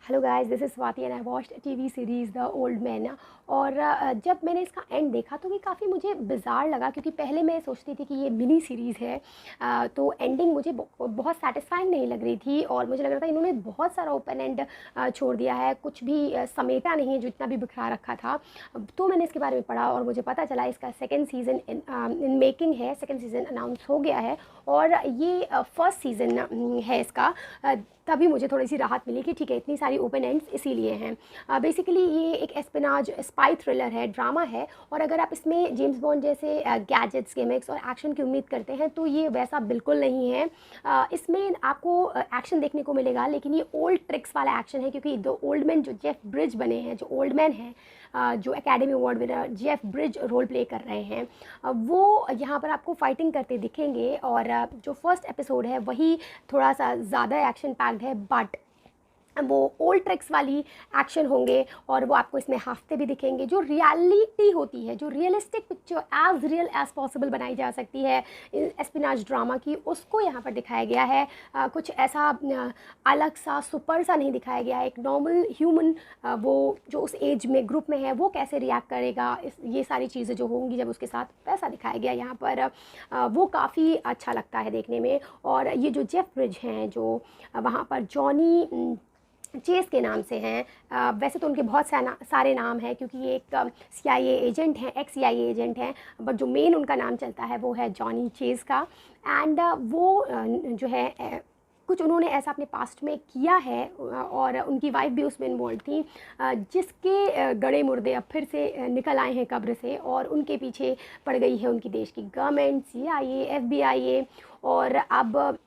Hello guys, this is Swati and I watched TV series the old man. और जब मैंने इसका एंड देखा तो ये काफ़ी मुझे बिज़ार लगा, क्योंकि पहले मैं सोचती थी कि ये मिनी सीरीज़ है। तो एंडिंग मुझे बहुत सैटिस्फाइंग नहीं लग रही थी और मुझे लग रहा था इन्होंने बहुत सारा ओपन एंड छोड़ दिया है, कुछ भी समेटा नहीं है जो इतना भी बिखरा रखा था। तो मैंने इसके बारे में पढ़ा और मुझे पता चला इसका सेकेंड सीज़न इन मेकिंग है, सेकेंड सीज़न अनाउंस हो गया है और ये फर्स्ट सीज़न है इसका। तभी मुझे थोड़ी सी राहत मिली कि ठीक है, इतनी सारी ओपन एंड्स इसीलिए हैं। बेसिकली ये एक एस्पिनाज स्पाई थ्रिलर है, ड्रामा है। और अगर आप इसमें जेम्स बॉन्ड जैसे गैजेट्स, गिमिक्स और एक्शन की उम्मीद करते हैं तो ये वैसा बिल्कुल नहीं है। इसमें आपको एक्शन देखने को मिलेगा, लेकिन ये ओल्ड ट्रिक्स वाला एक्शन है, क्योंकि द ओल्ड मैन जो जेफ ब्रिज बने हैं, जो ओल्ड मैन हैं, जो Academy Award winner Jeff Bridges role play कर रहे हैं, वो यहाँ पर आपको फाइटिंग करते दिखेंगे। और जो फर्स्ट एपिसोड है वही थोड़ा सा ज़्यादा एक्शन पैक्ड है, बट वो ओल्ड ट्रिक्स वाली एक्शन होंगे और वो आपको इसमें हफ्ते भी दिखेंगे। जो रियलिटी होती है, जो realistic picture as real as possible बनाई जा सकती है एस्पिनाज ड्रामा की, उसको यहाँ पर दिखाया गया है। कुछ ऐसा अलग सा सुपर सा नहीं दिखाया गया है। एक नॉर्मल ह्यूमन, वो जो उस एज में ग्रुप में है, वो कैसे रिएक्ट करेगा, ये सारी चीज़ें जो होंगी जब उसके साथ, वैसा दिखाया गया यहाँ पर। वो काफ़ी अच्छा लगता है देखने में। और ये जो जेफ ब्रिज हैं, जो वहाँ पर जॉनी चेस के नाम से हैं। वैसे तो उनके बहुत सारे नाम हैं, क्योंकि ये एक CIA एजेंट हैं, एक्स CIA एजेंट हैं, बट जो मेन उनका नाम चलता है वो है जॉनी चेस का। एंड वो जो है कुछ उन्होंने ऐसा अपने पास्ट में किया है, और उनकी वाइफ भी उसमें इन्वॉल्व थी, जिसके गड़े मुर्दे अब फिर से निकल आए हैं कब्र से, और उनके पीछे पड़ गई है उनकी देश की गवर्नमेंट, CIA, FBI। और अब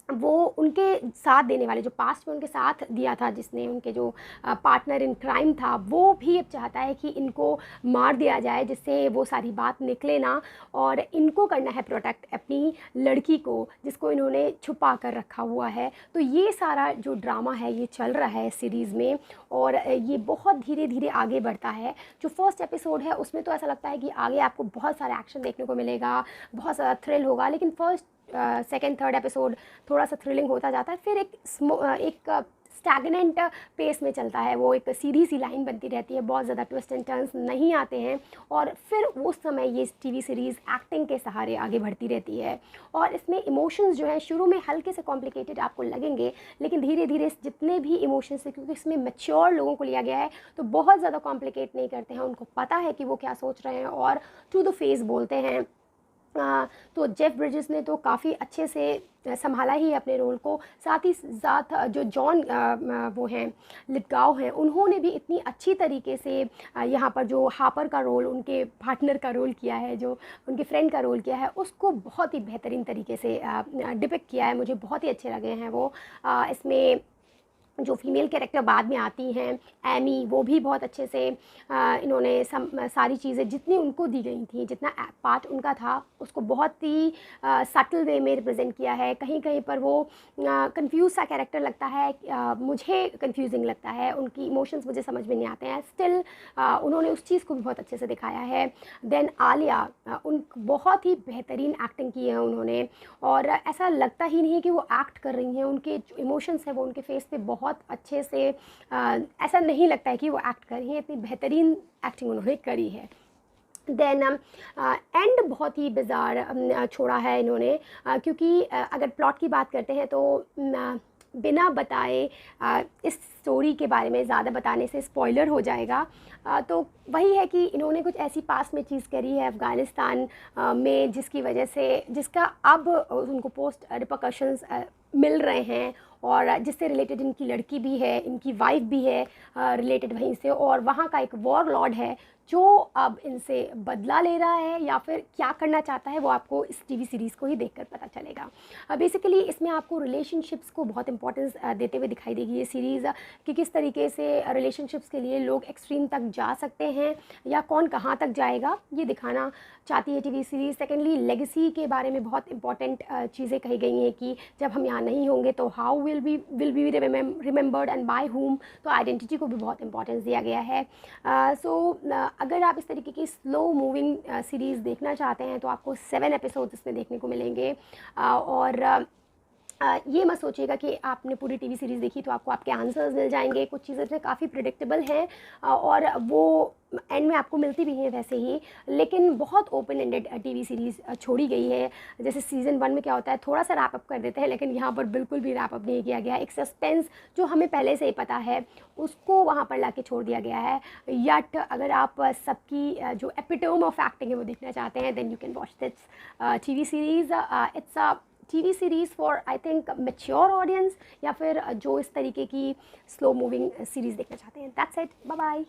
वो उनके साथ देने वाले, जो पास्ट में उनके साथ दिया था, जिसने उनके जो पार्टनर इन क्राइम था, वो भी अब चाहता है कि इनको मार दिया जाए, जिससे वो सारी बात निकले ना। और इनको करना है प्रोटेक्ट अपनी लड़की को, जिसको इन्होंने छुपा कर रखा हुआ है। तो ये सारा जो ड्रामा है ये चल रहा है सीरीज़ में, और ये बहुत धीरे धीरे आगे बढ़ता है। जो फर्स्ट एपिसोड है उसमें तो ऐसा लगता है कि आगे आपको बहुत सारा एक्शन देखने को मिलेगा, बहुत सारा थ्रिल होगा, लेकिन फर्स्ट सेकेंड थर्ड एपिसोड थोड़ा सा थ्रिलिंग होता जाता है, फिर एक स्टैगनेंट पेस में चलता है। वो एक सीधी सी लाइन बनती रहती है, बहुत ज़्यादा ट्विस्ट एंड टर्न्स नहीं आते हैं, और फिर उस समय ये टीवी सीरीज़ एक्टिंग के सहारे आगे बढ़ती रहती है। और इसमें इमोशंस जो हैं शुरू में हल्के से कॉम्प्लिकेटेड आपको लगेंगे, लेकिन धीरे धीरे जितने भी इमोशंस हैं, क्योंकि इसमें मैच्योर लोगों को लिया गया है, तो बहुत ज़्यादा कॉम्प्लिकेट नहीं करते हैं, उनको पता है कि वो क्या सोच रहे हैं और टू द फेस बोलते हैं। तो जेफ ब्रिजेस ने तो काफ़ी अच्छे से संभाला ही अपने रोल को। साथ ही साथ जो जॉन वो हैं, लिथगाव हैं, उन्होंने भी इतनी अच्छी तरीके से यहाँ पर जो हापर का रोल, उनके पार्टनर का रोल किया है, जो उनके फ्रेंड का रोल किया है, उसको बहुत ही बेहतरीन तरीके से डिपिक्ट किया है। मुझे बहुत ही अच्छे लगे हैं वो। इसमें जो फीमेल कैरेक्टर बाद में आती हैं, एमी, वो भी बहुत अच्छे से इन्होंने सारी चीज़ें जितनी उनको दी गई थी, जितना पार्ट उनका था, उसको बहुत ही सटल वे में रिप्रेजेंट किया है। कहीं कहीं पर वो कंफ्यूज सा कैरेक्टर लगता है, मुझे कंफ्यूजिंग लगता है, उनकी इमोशंस मुझे समझ में नहीं आते हैं। स्टिल उन्होंने उस चीज़ को भी बहुत अच्छे से दिखाया है। देन आलिया, उन बहुत ही बेहतरीन एक्टिंग की है उन्होंने, और ऐसा लगता ही नहीं है कि वो एक्ट कर रही हैं। उनके जो इमोशंस हैं वो उनके फेस पे बहुत अच्छे से, ऐसा नहीं लगता है कि वो एक्ट कर रही हैं, इतनी बेहतरीन एक्टिंग उन्होंने करी है। देन एंड बहुत ही बिज़ार छोड़ा है इन्होंने, क्योंकि अगर प्लॉट की बात करते हैं तो बिना बताए इस स्टोरी के बारे में ज़्यादा बताने से स्पॉइलर हो जाएगा। तो वही है कि इन्होंने कुछ ऐसी पास में चीज़ करी है अफ़गानिस्तान में, जिसकी वजह से, जिसका अब उनको पोस्ट रिपरकशंस मिल रहे हैं, और जिससे रिलेटेड इनकी लड़की भी है, इनकी वाइफ भी है रिलेटेड वहीं से, और वहाँ का एक वॉर लॉर्ड है जो अब इनसे बदला ले रहा है या फिर क्या करना चाहता है, वो आपको इस टीवी सीरीज़ को ही देखकर पता चलेगा। बेसिकली इसमें आपको रिलेशनशिप्स को बहुत इंपॉर्टेंस देते हुए दिखाई देगी ये सीरीज़, कि किस तरीके से रिलेशनशिप्स के लिए लोग एक्सट्रीम तक जा सकते हैं या कौन कहाँ तक जाएगा, ये दिखाना चाहती है टीवी सीरीज़। सेकेंडली, लेगेसी के बारे में बहुत इंपॉर्टेंट चीज़ें कही गई हैं, कि जब हम यहाँ नहीं होंगे तो how will be remembered and by whom. तो आइडेंटिटी को भी बहुत इंपॉर्टेंस दिया गया है। सो अगर आप इस तरीके की स्लो मूविंग सीरीज़ देखना चाहते हैं तो आपको 7 एपिसोड्स इसमें देखने को मिलेंगे। और ये मत सोचिएगा कि आपने पूरी टीवी सीरीज़ देखी तो आपको आपके आंसर्स मिल जाएंगे। कुछ चीज़ें तो काफ़ी प्रिडिक्टेबल हैं और वो एंड में आपको मिलती भी हैं वैसे ही, लेकिन बहुत ओपन एंडेड टीवी सीरीज़ छोड़ी गई है। जैसे सीज़न 1 में क्या होता है, थोड़ा सा रैप अप कर देते हैं, लेकिन यहाँ पर बिल्कुल भी रैप अप नहीं किया गया। एक सस्पेंस जो हमें पहले से ही पता है उसको वहाँ पर ला के छोड़ दिया गया है। यट अगर आप सबकी जो एपिटोम ऑफ एक्टिंग है वो देखना चाहते हैं, then you can watch this TV series. It's a TV series for I think mature audience, या फिर जो इस तरीके की स्लो मूविंग सीरीज़ देखना चाहते हैं। That's it, bye bye.